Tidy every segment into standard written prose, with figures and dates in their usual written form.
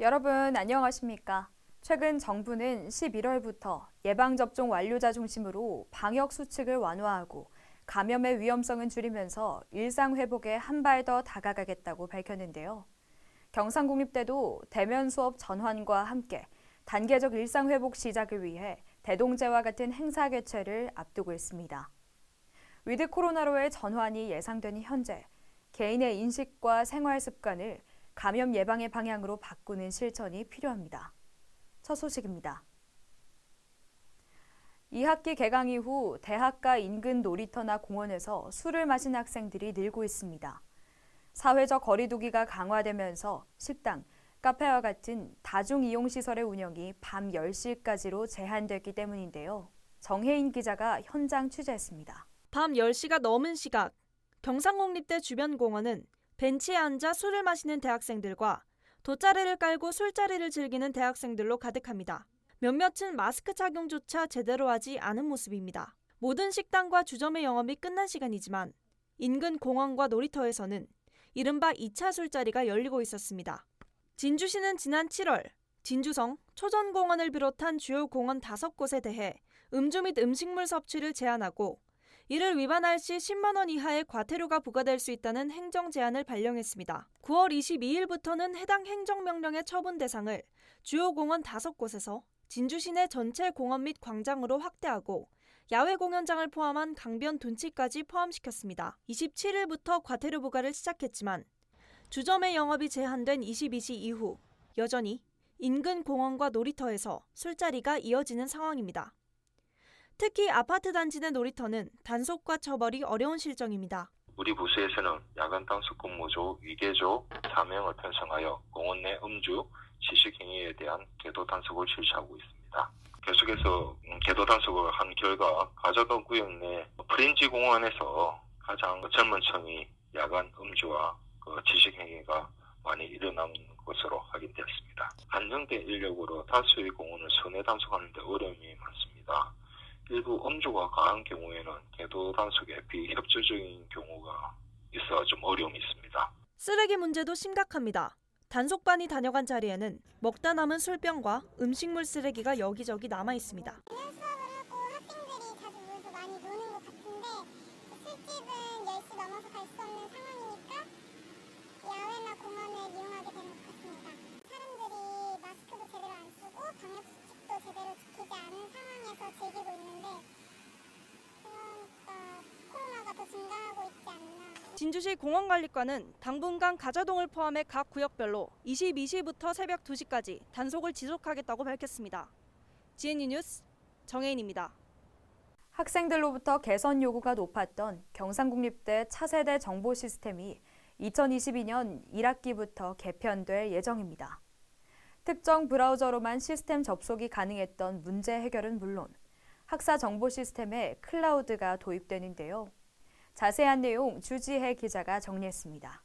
여러분 안녕하십니까? 최근 정부는 11월부터 예방접종 완료자 중심으로 방역 수칙을 완화하고 감염의 위험성은 줄이면서 일상 회복에 한 발 더 다가가겠다고 밝혔는데요. 경상국립대도 대면 수업 전환과 함께 단계적 일상 회복 시작을 위해 대동제와 같은 행사 개최를 앞두고 있습니다. 위드 코로나로의 전환이 예상되는 현재 개인의 인식과 생활 습관을 감염 예방의 방향으로 바꾸는 실천이 필요합니다. 첫 소식입니다. 2학기 개강 이후 대학가 인근 놀이터나 공원에서 술을 마신 학생들이 늘고 있습니다. 사회적 거리 두기가 강화되면서 식당, 카페와 같은 다중이용시설의 운영이 밤 10시까지로 제한됐기 때문인데요. 정혜인 기자가 현장 취재했습니다. 밤 10시가 넘은 시각, 경상국립대 주변 공원은 벤치에 앉아 술을 마시는 대학생들과 돗자리를 깔고 술자리를 즐기는 대학생들로 가득합니다. 몇몇은 마스크 착용조차 제대로 하지 않은 모습입니다. 모든 식당과 주점의 영업이 끝난 시간이지만 인근 공원과 놀이터에서는 이른바 2차 술자리가 열리고 있었습니다. 진주시는 지난 7월 진주성, 초전공원을 비롯한 주요 공원 5곳에 대해 음주 및 음식물 섭취를 제한하고 이를 위반할 시 10만 원 이하의 과태료가 부과될 수 있다는 행정 제안을 발령했습니다. 9월 22일부터는 해당 행정명령의 처분 대상을 주요 공원 5곳에서 진주 시내 전체 공원 및 광장으로 확대하고 야외 공연장을 포함한 강변 둔치까지 포함시켰습니다. 27일부터 과태료 부과를 시작했지만 주점의 영업이 제한된 22시 이후 여전히 인근 공원과 놀이터에서 술자리가 이어지는 상황입니다. 특히 아파트 단지 내 놀이터는 단속과 처벌이 어려운 실정입니다. 우리 부서에서는 야간 단속 근무조, 위계조 4명을 편성하여 공원 내 음주, 시식 행위에 대한 계도 단속을 실시하고 있습니다. 계속해서 계도 단속을 한 결과 가저도 구역 내 프린지 공원에서 가장 젊은 층이 야간 음주와 시식 행위가 많이 일어난 것으로 확인되었습니다. 한정된 인력으로 다수의 공원을 선내 단속하는 데 어려움이 많습니다. 일부 음주가 강한 경우에는 계도 단속에 비협조적인 경우가 있어 좀 어려움이 있습니다. 쓰레기 문제도 심각합니다. 단속반이 다녀간 자리에는 먹다 남은 술병과 음식물 쓰레기가 여기저기 남아 있습니다. 수업을 하고 학생들이 자주 모여서 많이 노는 것 같은데 술집은 10시 넘어서 갈 수 없는 상황이니까 야외나 공원을 이용하게 되는 것 같습니다. 사람들이 마스크도 제대로 안 쓰고 방역 수칙도 제대로 지키지 않은 상황에서 즐기고 있는데 그러니까 코로나가 더 증가하고 있지 않나. 진주시 공원관리과는 당분간 가자동을 포함해 각 구역별로 22시부터 새벽 2시까지 단속을 지속하겠다고 밝혔습니다. GNU 뉴스 정혜인입니다. 학생들로부터 개선 요구가 높았던 경상국립대 차세대 정보 시스템이 2022년 1학기부터 개편될 예정입니다. 특정 브라우저로만 시스템 접속이 가능했던 문제 해결은 물론 학사 정보 시스템에 클라우드가 도입되는데요. 자세한 내용 주지혜 기자가 정리했습니다.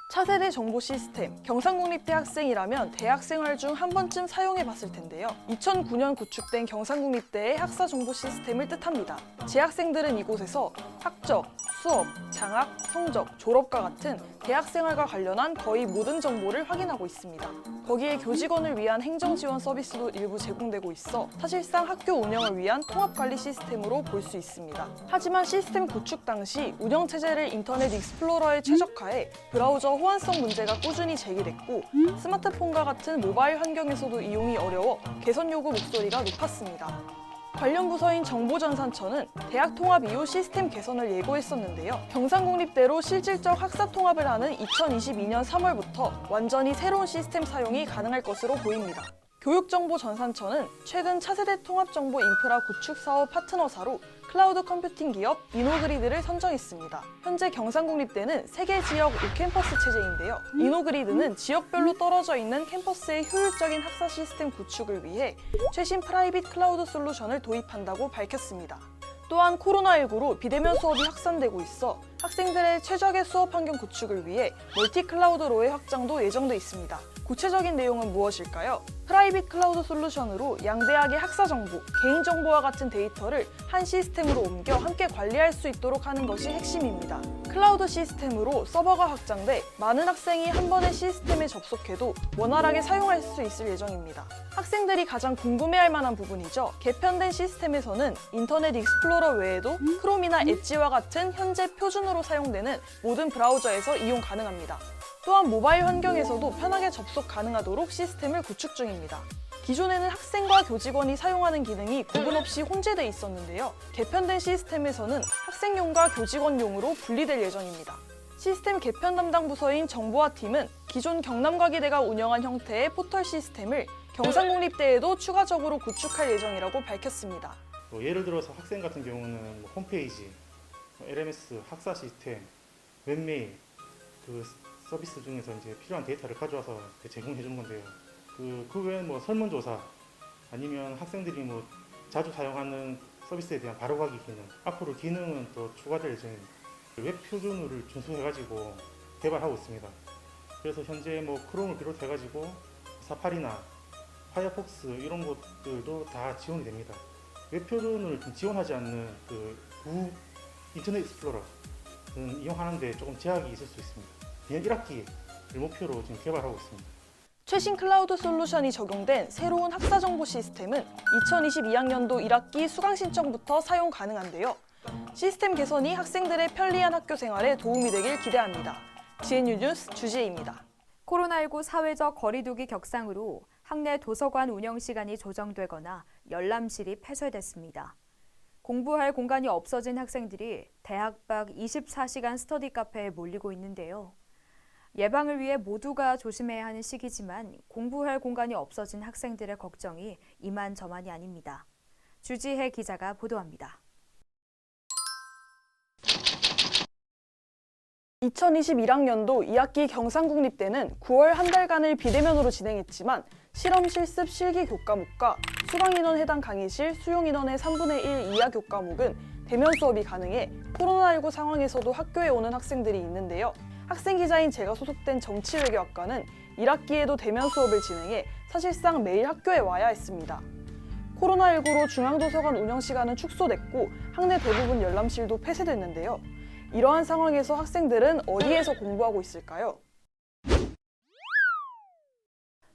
차세대 정보 시스템, 경상국립대 학생이라면 대학 생활 중 한 번쯤 사용해봤을 텐데요. 2009년 구축된 경상국립대의 학사 정보 시스템을 뜻합니다. 재학생들은 이곳에서 학적, 수업, 장학, 성적, 졸업과 같은 대학 생활과 관련한 거의 모든 정보를 확인하고 있습니다. 거기에 교직원을 위한 행정지원 서비스도 일부 제공되고 있어 사실상 학교 운영을 위한 통합관리 시스템으로 볼 수 있습니다. 하지만 시스템 구축 당시 운영체제를 인터넷 익스플로러에 최적화해 브라우저 호환성 문제가 꾸준히 제기됐고 스마트폰과 같은 모바일 환경에서도 이용이 어려워 개선 요구 목소리가 높았습니다. 관련 부서인 정보전산처는 대학 통합 이후 시스템 개선을 예고했었는데요. 경상국립대로 실질적 학사 통합을 하는 2022년 3월부터 완전히 새로운 시스템 사용이 가능할 것으로 보입니다. 교육정보전산처는 최근 차세대 통합정보 인프라 구축 사업 파트너사로 클라우드 컴퓨팅 기업 이노그리드를 선정했습니다. 현재 경상국립대는 3개 지역 5캠퍼스 체제인데요. 이노그리드는 지역별로 떨어져 있는 캠퍼스의 효율적인 학사 시스템 구축을 위해 최신 프라이빗 클라우드 솔루션을 도입한다고 밝혔습니다. 또한 코로나19로 비대면 수업이 확산되고 있어 학생들의 최적의 수업 환경 구축을 위해 멀티 클라우드로의 확장도 예정돼 있습니다. 구체적인 내용은 무엇일까요? 프라이빗 클라우드 솔루션으로 양대학의 학사 정보, 개인정보와 같은 데이터를 한 시스템으로 옮겨 함께 관리할 수 있도록 하는 것이 핵심입니다. 클라우드 시스템으로 서버가 확장돼 많은 학생이 한 번에 시스템에 접속해도 원활하게 사용할 수 있을 예정입니다. 학생들이 가장 궁금해할 만한 부분이죠. 개편된 시스템에서는 인터넷 익스플로러 외에도 크롬이나 엣지와 같은 현재 표준으로 사용되는 모든 브라우저에서 이용 가능합니다. 또한 모바일 환경에서도 편하게 접속 가능하도록 시스템을 구축 중입니다. 기존에는 학생과 교직원이 사용하는 기능이 구분 없이 혼재돼 있었는데요. 개편된 시스템에서는 학생용과 교직원용으로 분리될 예정입니다. 시스템 개편 담당 부서인 정보화 팀은 기존 경남과기대가 운영한 형태의 포털 시스템을 경상국립대에도 추가적으로 구축할 예정이라고 밝혔습니다. 예를 들어서 학생 같은 경우는 홈페이지, LMS, 학사 시스템, 웹메일, 서비스 중에서 이제 필요한 데이터를 가져와서 제공해 주는 건데요. 그 외에는 설문조사 아니면 학생들이 자주 사용하는 서비스에 대한 바로가기 기능, 앞으로 기능은 또 추가될 예정입니다. 웹 표준을 준수해가지고 개발하고 있습니다. 그래서 현재 크롬을 비롯해가지고 사파리나 파이어폭스 이런 것들도 다 지원이 됩니다. 웹 표준을 지원하지 않는 구 인터넷 익스플로러는 이용하는데 조금 제약이 있을 수 있습니다. 내년 1학기를 목표로 지금 개발하고 있습니다. 최신 클라우드 솔루션이 적용된 새로운 학사 정보 시스템은 2022학년도 1학기 수강 신청부터 사용 가능한데요. 시스템 개선이 학생들의 편리한 학교 생활에 도움이 되길 기대합니다. GNU 뉴스 주지혜입니다. 코로나19 사회적 거리두기 격상으로 학내 도서관 운영 시간이 조정되거나 열람실이 폐쇄됐습니다. 공부할 공간이 없어진 학생들이 대학 밖 24시간 스터디 카페에 몰리고 있는데요. 예방을 위해 모두가 조심해야 하는 시기지만 공부할 공간이 없어진 학생들의 걱정이 이만저만이 아닙니다. 주지혜 기자가 보도합니다. 2021학년도 2학기 경상국립대는 9월 한 달간을 비대면으로 진행했지만 실험 실습 실기 교과목과 수강인원 해당 강의실 수용인원의 3분의 1 이하 교과목은 대면 수업이 가능해 코로나19 상황에서도 학교에 오는 학생들이 있는데요. 학생기자인 제가 소속된 정치외교학과는 1학기에도 대면 수업을 진행해 사실상 매일 학교에 와야 했습니다. 코로나19로 중앙도서관 운영 시간은 축소됐고 학내 대부분 열람실도 폐쇄됐는데요. 이러한 상황에서 학생들은 어디에서 공부하고 있을까요?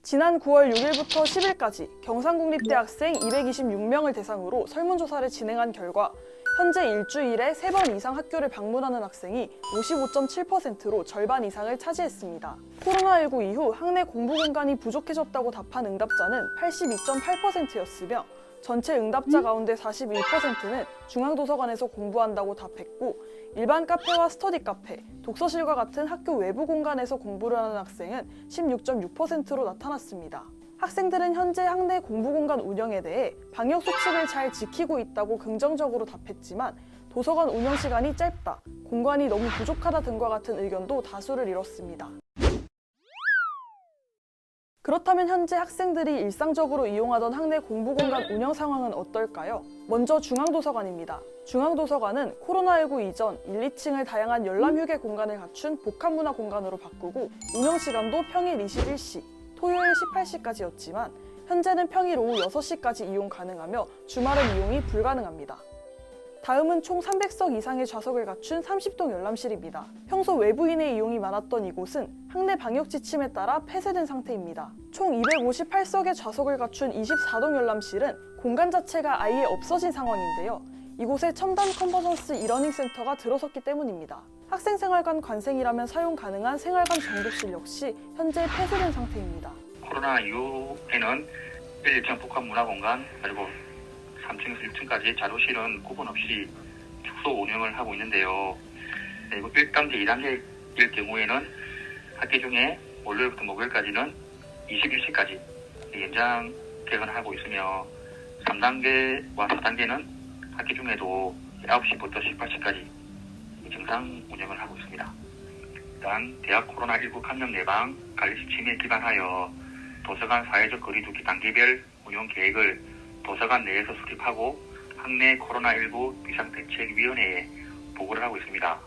지난 9월 6일부터 10일까지 경상국립대 학생 226명을 대상으로 설문조사를 진행한 결과 현재 일주일에 3번 이상 학교를 방문하는 학생이 55.7%로 절반 이상을 차지했습니다. 코로나19 이후 학내 공부 공간이 부족해졌다고 답한 응답자는 82.8%였으며 전체 응답자 가운데 41%는 중앙도서관에서 공부한다고 답했고 일반 카페와 스터디 카페, 독서실과 같은 학교 외부 공간에서 공부를 하는 학생은 16.6%로 나타났습니다. 학생들은 현재 학내 공부 공간 운영에 대해 방역 수칙을 잘 지키고 있다고 긍정적으로 답했지만 도서관 운영 시간이 짧다, 공간이 너무 부족하다 등과 같은 의견도 다수를 이뤘습니다. 그렇다면 현재 학생들이 일상적으로 이용하던 학내 공부 공간 운영 상황은 어떨까요? 먼저 중앙도서관입니다. 중앙도서관은 코로나19 이전 1, 2층을 다양한 열람 휴게 공간을 갖춘 복합문화 공간으로 바꾸고 운영 시간도 평일 21시, 토요일 18시까지였지만 현재는 평일 오후 6시까지 이용 가능하며 주말은 이용이 불가능합니다. 다음은 총 300석 이상의 좌석을 갖춘 30동 열람실입니다. 평소 외부인의 이용이 많았던 이곳은 학내 방역 지침에 따라 폐쇄된 상태입니다. 총 258석의 좌석을 갖춘 24동 열람실은 공간 자체가 아예 없어진 상황인데요. 이곳에 첨단 컨버전스 이러닝 센터가 들어섰기 때문입니다. 학생생활관 관생이라면 사용 가능한 생활관 정독실 역시 현재 폐쇄된 상태입니다. 코로나 이후에는 1, 2층 복합문화공간 그리고 3층에서 6층까지 자료실은 구분 없이 축소 운영을 하고 있는데요. 그리고 1단계, 2단계일 경우에는 학기 중에 월요일부터 목요일까지는 21시까지 연장 개관을 하고 있으며 3단계와 4단계는 학기 중에도 9시부터 18시까지 정상 운영을 하고 있습니다. 또한 대학 코로나19 감염 예방 관리 지침에 기반하여 도서관 사회적 거리두기 단계별 운영 계획을 도서관 내에서 수립하고 학내 코로나19 비상대책위원회에 보고를 하고 있습니다.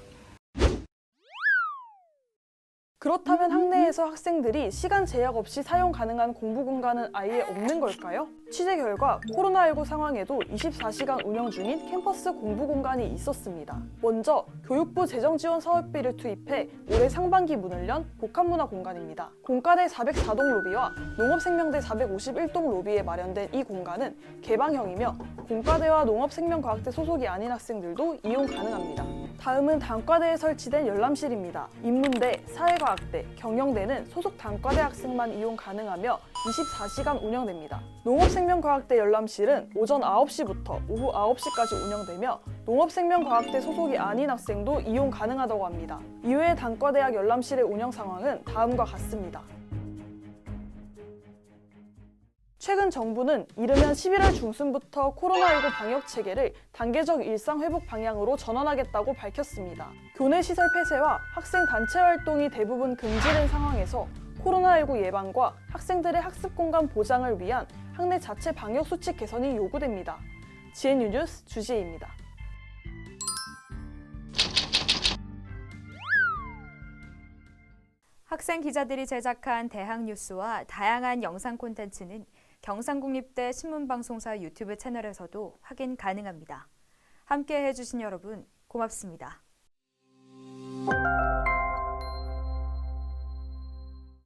그렇다면 학내에서 학생들이 시간 제약 없이 사용 가능한 공부 공간은 아예 없는 걸까요? 취재 결과 코로나19 상황에도 24시간 운영 중인 캠퍼스 공부 공간이 있었습니다. 먼저 교육부 재정지원 사업비를 투입해 올해 상반기 문을 연 복합문화 공간입니다. 공과대 404동 로비와 농업생명대 451동 로비에 마련된 이 공간은 개방형이며 공과대와 농업생명과학대 소속이 아닌 학생들도 이용 가능합니다. 다음은 단과대에 설치된 열람실입니다. 인문대, 사회과학대, 경영대는 소속 단과대 학생만 이용 가능하며 24시간 운영됩니다. 농업생명과학대 열람실은 오전 9시부터 오후 9시까지 운영되며 농업생명과학대 소속이 아닌 학생도 이용 가능하다고 합니다. 이외의 단과대학 열람실의 운영 상황은 다음과 같습니다. 최근 정부는 이르면 11월 중순부터 코로나19 방역 체계를 단계적 일상 회복 방향으로 전환하겠다고 밝혔습니다. 교내 시설 폐쇄와 학생 단체 활동이 대부분 금지된 상황에서 코로나19 예방과 학생들의 학습 공간 보장을 위한 학내 자체 방역 수칙 개선이 요구됩니다. GNU 뉴스 주지혜입니다. 학생 기자들이 제작한 대학 뉴스와 다양한 영상 콘텐츠는 경상국립대 신문방송사 유튜브 채널에서도 확인 가능합니다. 함께 해주신 여러분 고맙습니다.